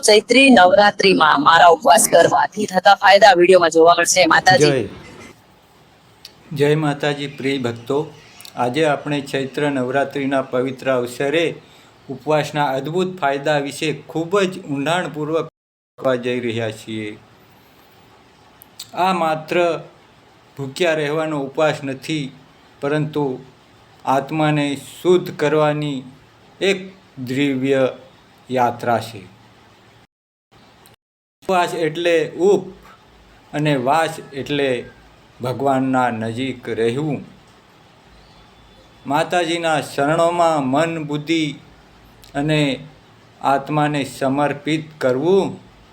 ચૈત્રી નવરાત્રીમાં મારા ઉપવાસ કરવાથી થતા ફાયદા વિડીયોમાં જોવા મળશે માતાજી। જય માતાજી પ્રિય ભક્તો, આજે આપણે ચૈત્ર નવરાત્રિના પવિત્ર અવસરે ઉપવાસના અદ્ભુત ફાયદા વિશે ખૂબ જ ઊંડાણપૂર્વક કરવા જઈ રહ્યા છીએ। આ માત્ર ભૂખ્યા રહેવાનો ઉપવાસ નથી, પરંતુ આત્માને શુદ્ધ કરવાની એક દિવ્ય યાત્રા છે। ઉપવાસ એટલે ઉપ અને વાસ એટલે ભગવાનના નજીક રહેવું, માતાજીના શરણોમાં મન, બુદ્ધિ અને આત્માને સમર્પિત કરવું।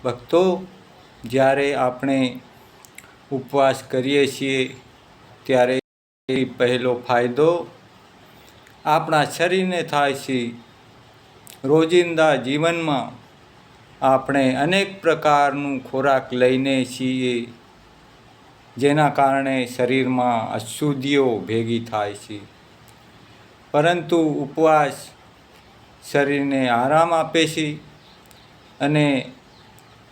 ભક્તો, જ્યારે આપણે ઉપવાસ કરીએ છીએ ત્યારે પહેલો ફાયદો આપણા શરીરને થાય છે। રોજિંદા જીવનમાં આપણે અનેક પ્રકારનું ખોરાક લઈને છીએ, જેના કારણે શરીરમાં અશુદ્ધિઓ ભેગી થાય છે, પરંતુ ઉપવાસ શરીરને આરામ આપે છે અને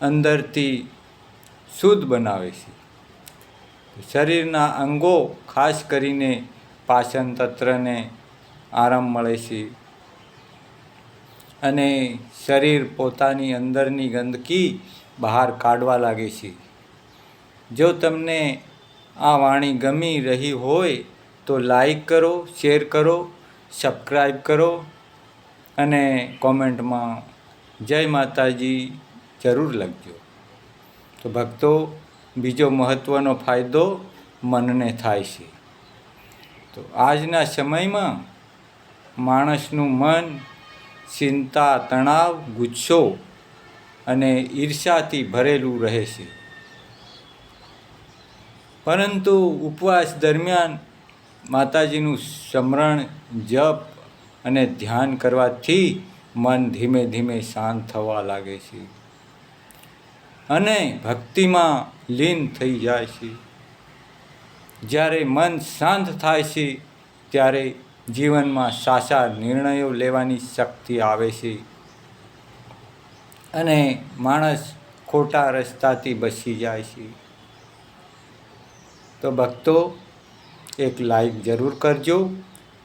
અંદરથી શુદ્ધ બનાવે છે। શરીરના અંગો, ખાસ કરીને પાચન તંત્રને આરામ મળે છે અને શરીર પોતાની અંદરની ગંદકી બહાર કાઢવા લાગે છે। જો તમને આ વાણી ગમી રહી હોય તો લાઈક કરો, શેર કરો, સબસ્ક્રાઈબ કરો અને કોમેન્ટમાં જય માતાજી જરૂર લખજો। તો ભક્તો, બીજો મહત્ત્વનો ફાયદો મનને થાય છે। તો આજના સમયમાં માણસનું મન ચિંતા, તણાવ, ગુસ્સો અને ઈર્ષ્યાથી ભરેલું રહે છે, પરંતુ ઉપવાસ દરમિયાન માતાજીનું સ્મરણ, જપ અને ધ્યાન કરવાથી મન ધીમે ધીમે શાંત થવા લાગે છે અને ભક્તિમાં લીન થઈ જાય છે। જ્યારે મન શાંત થાય છે ત્યારે જીવનમાં સાચા નિર્ણયો લેવાની શક્તિ આવે છે અને માણસ ખોટા રસ્તાથી બચી જાય છે। તો ભક્તો, એક લાઈક જરૂર કરજો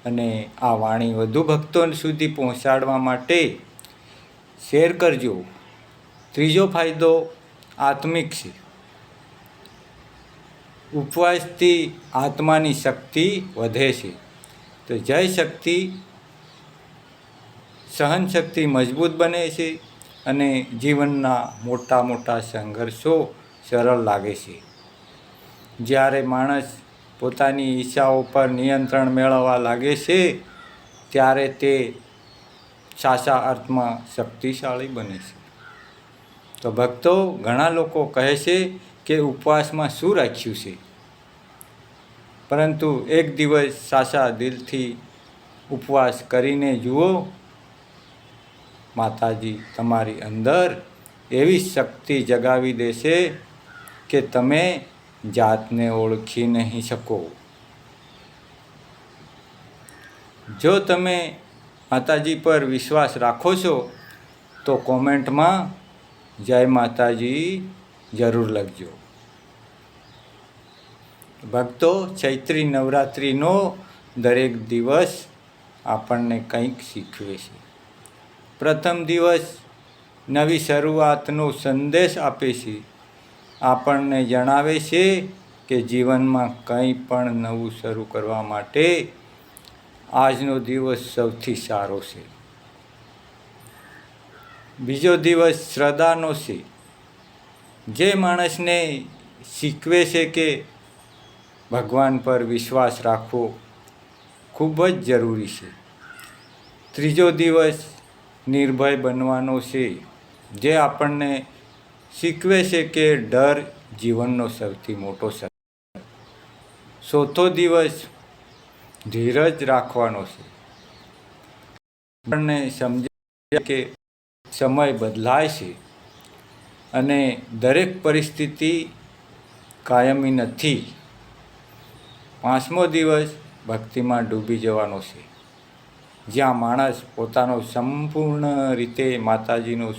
અને આ વાણી વધુ ભક્તો સુધી પહોંચાડવા માટે શેર કરજો। ત્રીજો ફાયદો આત્મિક છે। ઉપવાસથી આત્માની શક્તિ વધે છે। તો જય શક્તિ, સહનશક્તિ મજબૂત બને છે અને જીવનના મોટા મોટા સંઘર્ષો સરળ લાગે છે। જ્યારે માણસ પોતાની ઈચ્છાઓ પર નિયંત્રણ મેળવવા લાગે છે ત્યારે તે સાચા અર્થમાં શક્તિશાળી બને છે। તો ભક્તો, ઘણા લોકો કહે છે કે ઉપવાસમાં શું રાખ્યું છે, પરંતુ એક દિવસ સાચા દિલથી ઉપવાસ કરીને જુઓ, માતાજી તમારી અંદર એવી શક્તિ જગાવી દેશે કે તમે જાતને ઓળખી નહીં શકો। જો તમે માતાજી પર વિશ્વાસ રાખો છો તો કોમેન્ટમાં જય માતાજી જરૂર લખજો। ભક્તો, ચૈત્રી નવરાત્રિનો દરેક દિવસ આપણને કંઈક શીખવે છે। પ્રથમ દિવસ નવી શરૂઆતનો સંદેશ આપે છે, આપણને જણાવે છે કે જીવનમાં કંઈ પણ નવું શરૂ કરવા માટે આજનો દિવસ સૌથી સારો છે। બીજો દિવસ શ્રદ્ધાનો છે, જે માણસને શીખવે છે કે ભગવાન પર વિશ્વાસ રાખવો ખૂબ જ જરૂરી છે। ત્રીજો દિવસ નિર્ભય બનવાનો છે, જે આપણને શીખવે છે કે ડર જીવનનો સૌથી મોટો શત્રુ છે। ચોથો દિવસ ધીરજ રાખવાનો છે, આપણને સમજે કે સમય બદલાય છે અને દરેક પરિસ્થિતિ કાયમી નથી। પાંચમો દિવસ ભક્તિમાં ડૂબી જવાનો છે, જ્યાં માણસ પોતાનો સંપૂર્ણ રીતે માતાજીનું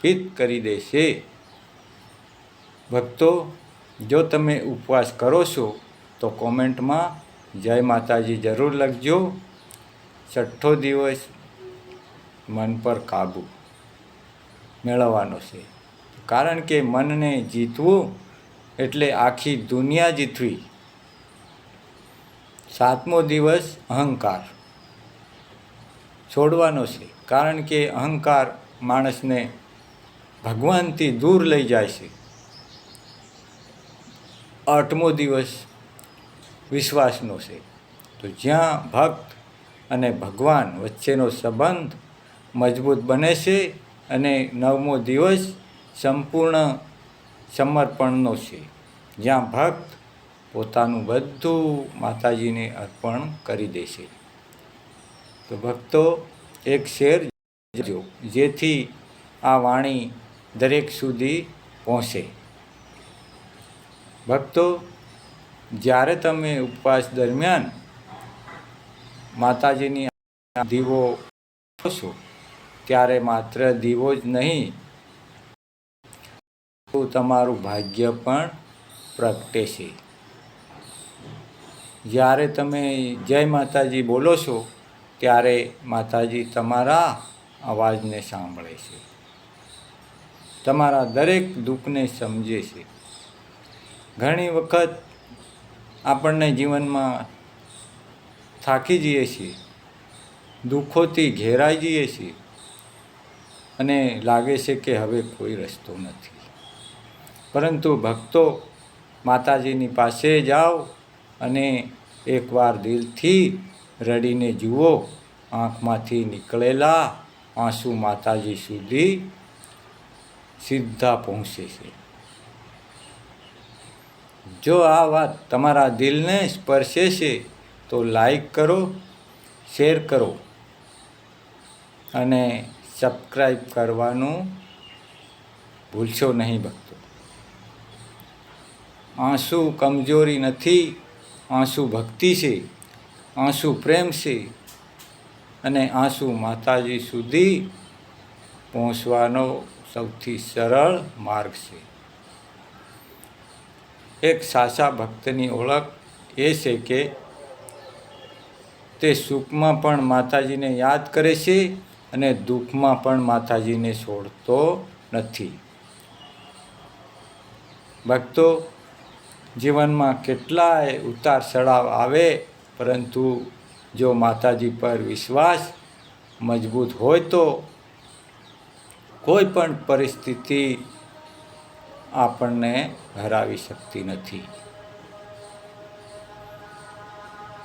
પ્રલોભિત કરી દેશે. ભક્તો, જો તમે ઉપવાસ કરો છો તો કોમેન્ટમાં જય માતાજી જરૂર લખજો. 6ઠ્ઠો દિવસ મન પર કાબુ મેળવવાનો છે. કારણ કે મનને જીતવું એટલે આખી દુનિયા જીતવી. 7મો દિવસ અહંકાર છોડવાનો છે. કારણ કે અહંકાર માણસને ભગવાનથી દૂર લઈ જાય છે. 8મો દિવસ વિશ્વાસનો છે. તો જ્યાં ભક્ત અને ભગવાન વચ્ચેનો સંબંધ મજબૂત બને છે. અને 9મો દિવસ સંપૂર્ણ સમર્પણનો છે. જ્યાં ભક્ત પોતાનું બધું માતાજીને અર્પણ કરી દેશે. તો ભક્તો, એક શેર જો જેથી આ વાણી દરેક સુધી પહોંચે. ભક્તો, જ્યારે તમે ઉપવાસ દરમિયાન માતાજીની દીવો છો ત્યારે માત્ર દીવો જ નહીં, તમારું ભાગ્ય પણ પ્રગટે છે. જ્યારે તમે જય માતાજી બોલો છો ત્યારે માતાજી તમારા અવાજને સાંભળે છે, તમારા દરેક દુઃખને સમજે છે. ઘણી વખત આપણને જીવનમાં થાકી જઈએ છીએ, દુઃખોથી ઘેરાઈ જઈએ છીએ અને લાગે છે કે હવે કોઈ રસ્તો નથી. પરંતુ ભક્તો, માતાજીની પાસે જાઓ અને એકવાર દિલથી રડીને જુઓ. આંખમાંથી નીકળેલા આંસુ માતાજી સુધી સીધા પહોંચે છે. જો આ વાત તમારા દિલને સ્પર્શે છે તો લાઈક કરો, શેર કરો અને સબસ્ક્રાઈબ કરવાનું ભૂલશો નહીં. ભક્તો, આંસુ કમજોરી નથી, આંસુ ભક્તિ છે, આંસુ પ્રેમ છે અને આંસુ માતાજી સુધી પહોંચવાનો સૌથી સરળ માર્ગ છે. એક સાચા ભક્તની ઓળખ એ છે કે તે સુખમાં પણ માતાજીને યાદ કરે છે અને દુઃખમાં પણ માતાજીને છોડતો નથી. ભક્તો, જીવનમાં કેટલાય ઉતાર ચઢાવ આવે, પરંતુ જો માતાજી પર વિશ્વાસ મજબૂત હોય તો કોઈ પણ પરિસ્થિતિ આપણને હરાવી શકતી નથી.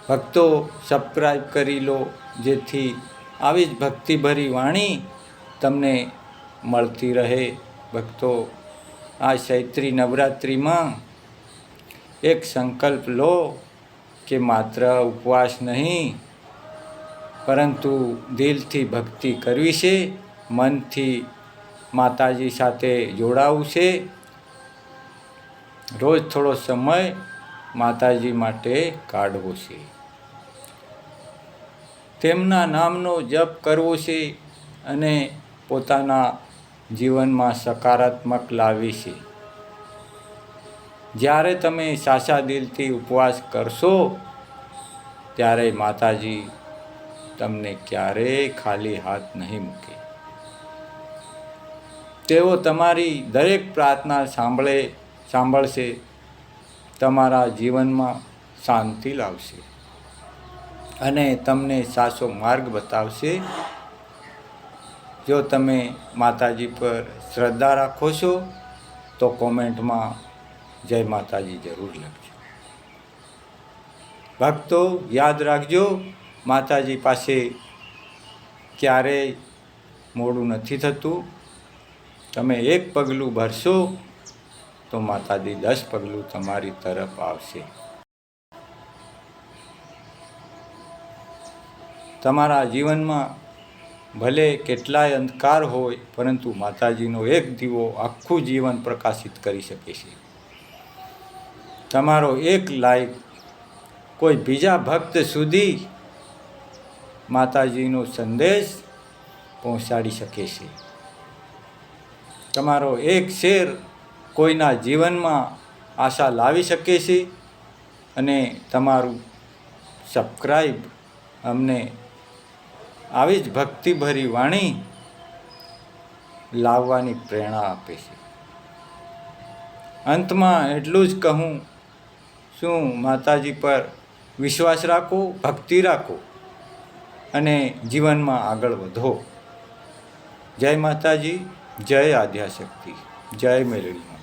ભક્તો, સબસ્ક્રાઈબ કરી લો જેથી આવી જ ભક્તિભરી વાણી તમને મળતી રહે. ભક્તો, આ ચૈત્રી નવરાત્રિમાં એક સંકલ્પ લો કે માત્ર ઉપવાસ નહીં, પરંતુ દિલથી ભક્તિ કરવી છે, મનથી માતાજી સાથે જોડાવું છે. રોજ થોડો સમય માતાજી માટે કાઢવો છે, તેમના નામનો જપ કરવો છે અને પોતાના જીવનમાં સકારાત્મક લાવવી છે. જ્યારે તમે સાચા દિલથી ઉપવાસ કરશો ત્યારે માતાજી તમને ક્યારેય ખાલી હાથ નહીં મૂકે. તેઓ તમારી દરેક પ્રાર્થના સાંભળશે, તમારા જીવનમાં શાંતિ લાવશે અને તમને સાચો માર્ગ બતાવશે. જો તમે માતાજી પર શ્રદ્ધા રાખો છો તો કોમેન્ટમાં જય માતાજી જરૂર લખજો. ભક્તો, યાદ રાખજો, માતાજી પાસે ક્યારેય મોડું નથી થતું. તમે એક પગલું ભરશો તો માતાજી 10 પગલું તમારી તરફ આવશે. તમારા જીવનમાં ભલે કેટલાય અંધકાર હોય, પરંતુ માતાજીનો એક દીવો આખું જીવન પ્રકાશિત કરી શકે છે. તમારો એક લાઈક કોઈ બીજા ભક્ત સુધી માતાજીનો સંદેશ પહોંચાડી શકે છે. તમારો એક શેર કોઈના જીવનમાં આશા લાવી શકે છે અને તમારું સબસ્ક્રાઈબ અમને આવી જ ભક્તિભરી વાણી લાવવાની પ્રેરણા આપે છે. અંતમાં એટલું જ કહું, શું માતાજી પર વિશ્વાસ રાખો, ભક્તિ રાખો અને જીવનમાં આગળ વધો. જય માતાજી, જય આદ્યાશક્તિ, જય મેલડીમાં.